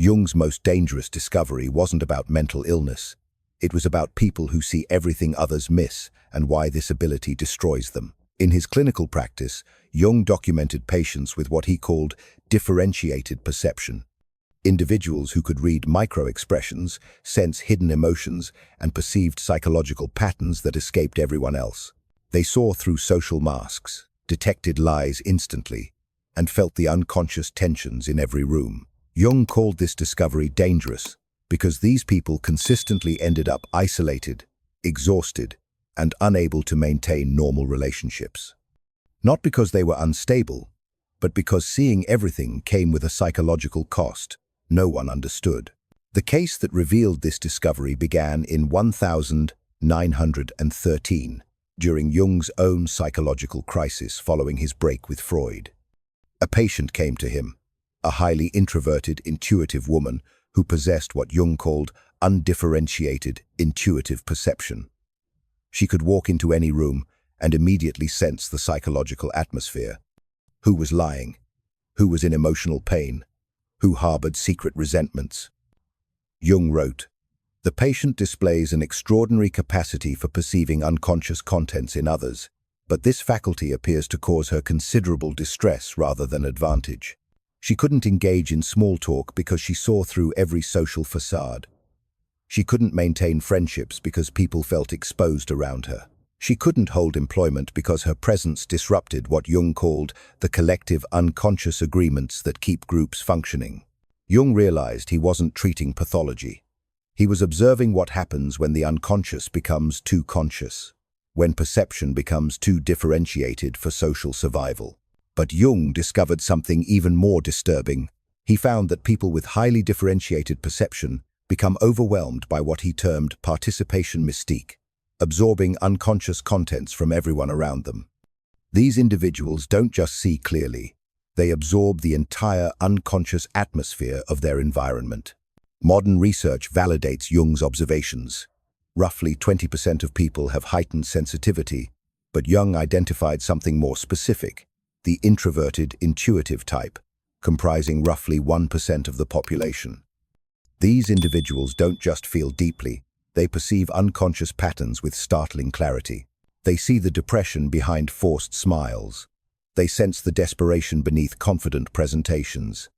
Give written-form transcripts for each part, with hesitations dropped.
Jung's most dangerous discovery wasn't about mental illness. It was about people who see everything others miss and why this ability destroys them. In his clinical practice, Jung documented patients with what he called differentiated perception. Individuals who could read micro-expressions, sense hidden emotions, and perceived psychological patterns that escaped everyone else. They saw through social masks, detected lies instantly, and felt the unconscious tensions in every room. Jung called this discovery dangerous because these people consistently ended up isolated, exhausted, and unable to maintain normal relationships. Not because they were unstable, but because seeing everything came with a psychological cost no one understood. The case that revealed this discovery began in 1913, during Jung's own psychological crisis following his break with Freud. A patient came to him, a highly introverted, intuitive woman who possessed what Jung called undifferentiated, intuitive perception. She could walk into any room and immediately sense the psychological atmosphere. Who was lying? Who was in emotional pain? Who harbored secret resentments? Jung wrote, "The patient displays an extraordinary capacity for perceiving unconscious contents in others, but this faculty appears to cause her considerable distress rather than advantage. She couldn't engage in small talk because she saw through every social facade. She couldn't maintain friendships because people felt exposed around her. She couldn't hold employment because her presence disrupted what Jung called the collective unconscious agreements that keep groups functioning." Jung realized he wasn't treating pathology. He was observing what happens when the unconscious becomes too conscious, when perception becomes too differentiated for social survival. But Jung discovered something even more disturbing. He found that people with highly differentiated perception become overwhelmed by what he termed participation mystique, absorbing unconscious contents from everyone around them. These individuals don't just see clearly, they absorb the entire unconscious atmosphere of their environment. Modern research validates Jung's observations. Roughly 20% of people have heightened sensitivity, but Jung identified something more specific, the introverted, intuitive type, comprising roughly 1% of the population. These individuals don't just feel deeply, they perceive unconscious patterns with startling clarity. They see the depression behind forced smiles. They sense the desperation beneath confident presentations.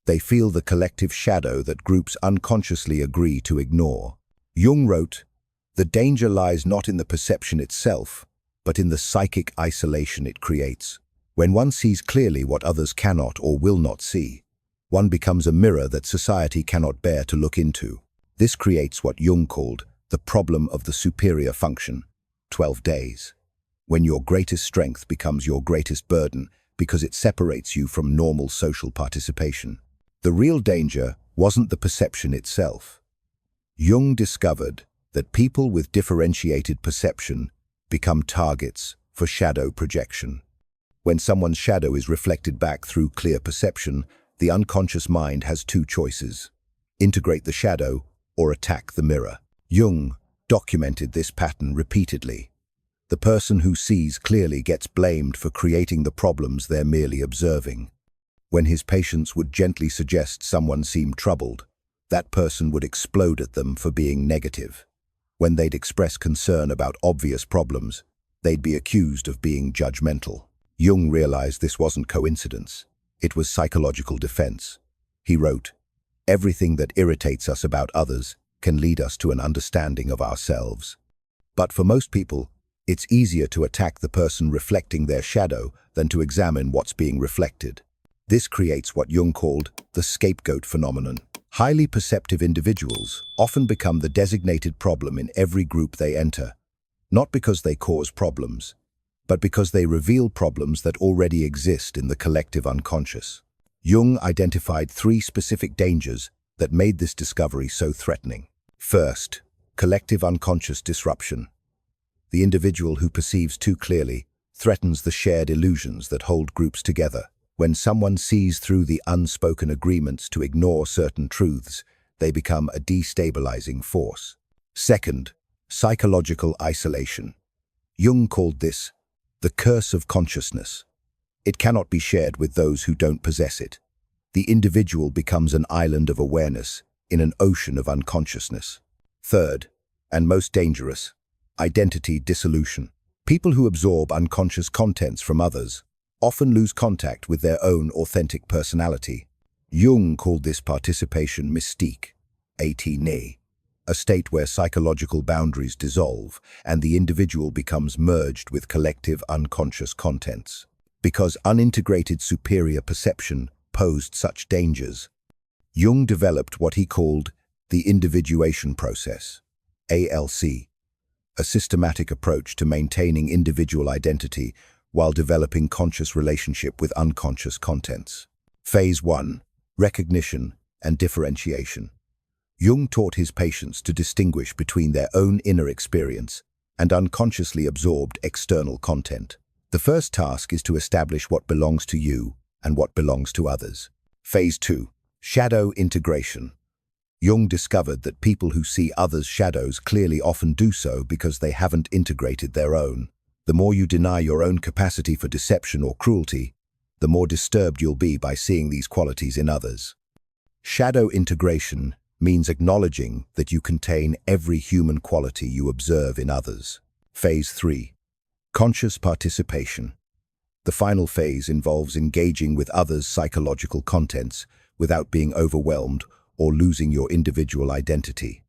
They feel the collective shadow that groups unconsciously agree to ignore. Jung wrote, "The danger lies not in the perception itself, but in the psychic isolation it creates. When one sees clearly what others cannot or will not see, one becomes a mirror that society cannot bear to look into. This creates what Jung called the problem of the superior function, 12 days, when your greatest strength becomes your greatest burden because it separates you from normal social participation." The real danger wasn't the perception itself. Jung discovered that people with differentiated perception become targets for shadow projection. When someone's shadow is reflected back through clear perception, the unconscious mind has two choices: integrate the shadow or attack the mirror. Jung documented this pattern repeatedly. The person who sees clearly gets blamed for creating the problems they're merely observing. When his patients would gently suggest someone seemed troubled, that person would explode at them for being negative. When they'd express concern about obvious problems, they'd be accused of being judgmental. Jung realized this wasn't coincidence. It was psychological defense. He wrote, "Everything that irritates us about others can lead us to an understanding of ourselves. But for most people, it's easier to attack the person reflecting their shadow than to examine what's being reflected." This creates what Jung called the scapegoat phenomenon. Highly perceptive individuals often become the designated problem in every group they enter, not because they cause problems, but because they reveal problems that already exist in the collective unconscious. Jung identified 3 specific dangers that made this discovery so threatening. First, collective unconscious disruption. The individual who perceives too clearly threatens the shared illusions that hold groups together. When someone sees through the unspoken agreements to ignore certain truths, they become a destabilizing force. Second, psychological isolation. Jung called this the curse of consciousness. It cannot be shared with those who don't possess it. The individual becomes an island of awareness in an ocean of unconsciousness. Third, and most dangerous, identity dissolution. People who absorb unconscious contents from others often lose contact with their own authentic personality. Jung called this participation mystique, a state where psychological boundaries dissolve and the individual becomes merged with collective unconscious contents. Because unintegrated superior perception posed such dangers, Jung developed what he called the individuation process, ALC, a systematic approach to maintaining individual identity while developing conscious relationship with unconscious contents. Phase 1. Recognition and differentiation. Jung taught his patients to distinguish between their own inner experience and unconsciously absorbed external content. The first task is to establish what belongs to you and what belongs to others. Phase 2. Shadow integration. Jung discovered that people who see others' shadows clearly often do so because they haven't integrated their own. The more you deny your own capacity for deception or cruelty, the more disturbed you'll be by seeing these qualities in others. Shadow integration means acknowledging that you contain every human quality you observe in others. Phase 3. Conscious participation. The final phase involves engaging with others' psychological contents without being overwhelmed or losing your individual identity.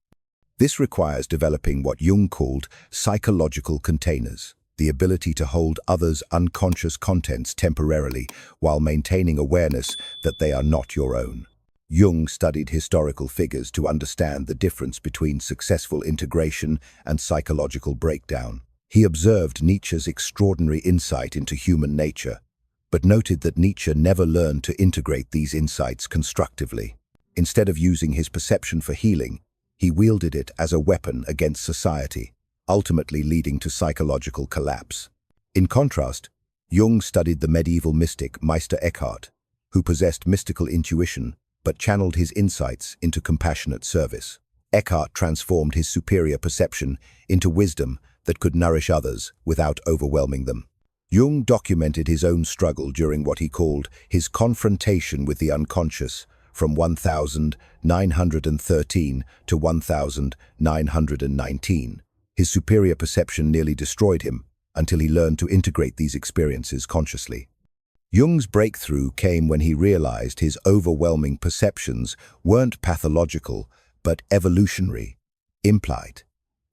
This requires developing what Jung called psychological containers, the ability to hold others' unconscious contents temporarily while maintaining awareness that they are not your own. Jung studied historical figures to understand the difference between successful integration and psychological breakdown. He observed Nietzsche's extraordinary insight into human nature, but noted that Nietzsche never learned to integrate these insights constructively. Instead of using his perception for healing, he wielded it as a weapon against society, ultimately leading to psychological collapse. In contrast, Jung studied the medieval mystic Meister Eckhart, who possessed mystical intuition but channeled his insights into compassionate service. Eckhart transformed his superior perception into wisdom that could nourish others without overwhelming them. Jung documented his own struggle during what he called his confrontation with the unconscious from 1913 to 1919. His superior perception nearly destroyed him until he learned to integrate these experiences consciously. Jung's breakthrough came when he realized his overwhelming perceptions weren't pathological, but evolutionary, implied.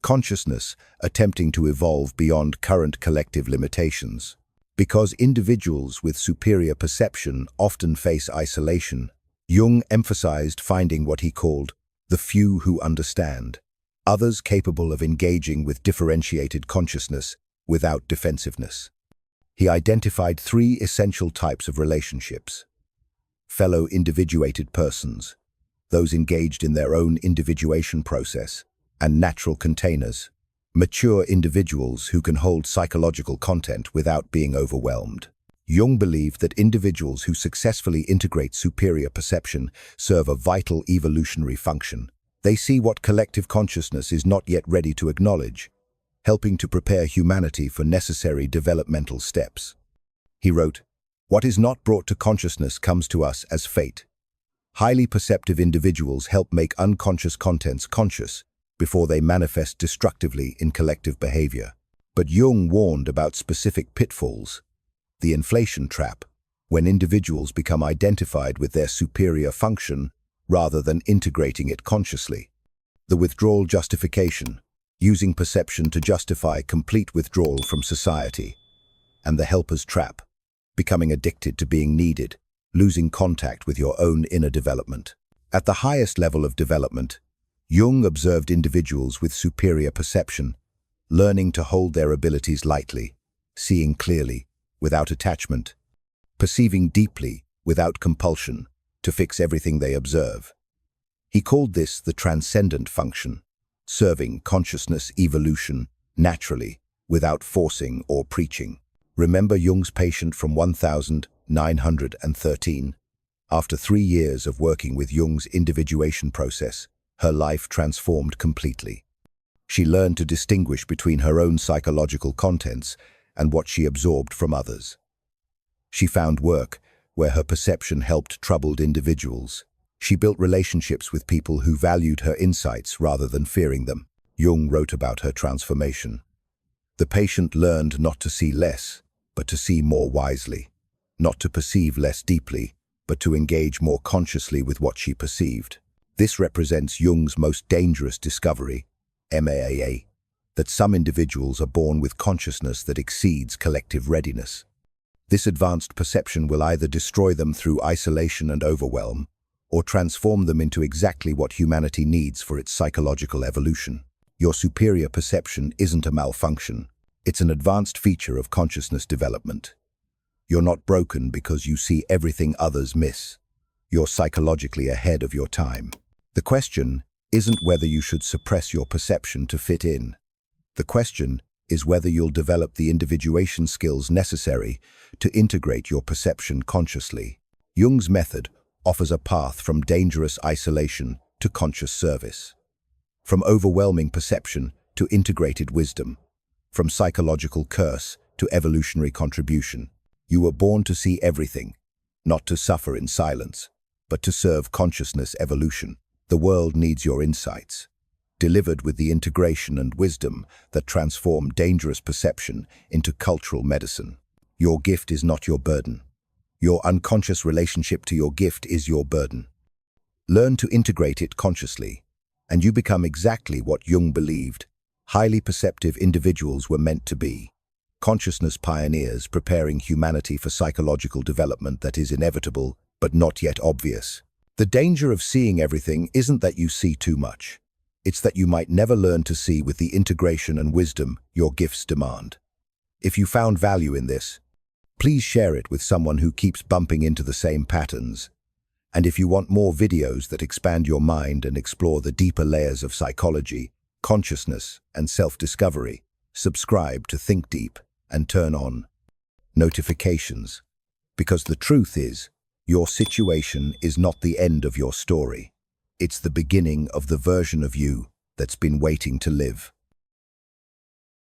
Consciousness attempting to evolve beyond current collective limitations. Because individuals with superior perception often face isolation, Jung emphasized finding what he called the few who understand, others capable of engaging with differentiated consciousness without defensiveness. He identified 3 essential types of relationships: fellow individuated persons, those engaged in their own individuation process, and natural containers, mature individuals who can hold psychological content without being overwhelmed. Jung believed that individuals who successfully integrate superior perception serve a vital evolutionary function. They see what collective consciousness is not yet ready to acknowledge, helping to prepare humanity for necessary developmental steps. He wrote, "What is not brought to consciousness comes to us as fate. Highly perceptive individuals help make unconscious contents conscious before they manifest destructively in collective behavior." But Jung warned about specific pitfalls: the inflation trap, when individuals become identified with their superior function rather than integrating it consciously; the withdrawal justification, using perception to justify complete withdrawal from society; and the helper's trap, becoming addicted to being needed, losing contact with your own inner development. At the highest level of development, Jung observed individuals with superior perception, learning to hold their abilities lightly, seeing clearly, without attachment, perceiving deeply, without compulsion, to fix everything they observe. He called this the transcendent function, serving consciousness evolution naturally, without forcing or preaching. Remember Jung's patient from 1913? After 3 years of working with Jung's individuation process, her life transformed completely. She learned to distinguish between her own psychological contents and what she absorbed from others. She found work where her perception helped troubled individuals. She built relationships with people who valued her insights rather than fearing them. Jung wrote about her transformation. The patient learned not to see less, but to see more wisely, not to perceive less deeply, but to engage more consciously with what she perceived. This represents Jung's most dangerous discovery, MAAA, that some individuals are born with consciousness that exceeds collective readiness. This advanced perception will either destroy them through isolation and overwhelm, or transform them into exactly what humanity needs for its psychological evolution. Your superior perception isn't a malfunction, it's an advanced feature of consciousness development. You're not broken because you see everything others miss. You're psychologically ahead of your time. The question isn't whether you should suppress your perception to fit in. The question is whether you'll develop the individuation skills necessary to integrate your perception consciously. Jung's method offers a path from dangerous isolation to conscious service, from overwhelming perception to integrated wisdom, from psychological curse to evolutionary contribution. You were born to see everything, not to suffer in silence, but to serve consciousness evolution. The world needs your insights, delivered with the integration and wisdom that transform dangerous perception into cultural medicine. Your gift is not your burden. Your unconscious relationship to your gift is your burden. Learn to integrate it consciously, and you become exactly what Jung believed highly perceptive individuals were meant to be. Consciousness pioneers preparing humanity for psychological development that is inevitable but not yet obvious. The danger of seeing everything isn't that you see too much. It's that you might never learn to see with the integration and wisdom your gifts demand. If you found value in this, please share it with someone who keeps bumping into the same patterns. And if you want more videos that expand your mind and explore the deeper layers of psychology, consciousness, and self-discovery, subscribe to ThinkDeep and turn on notifications. Because the truth is, your situation is not the end of your story. It's the beginning of the version of you that's been waiting to live.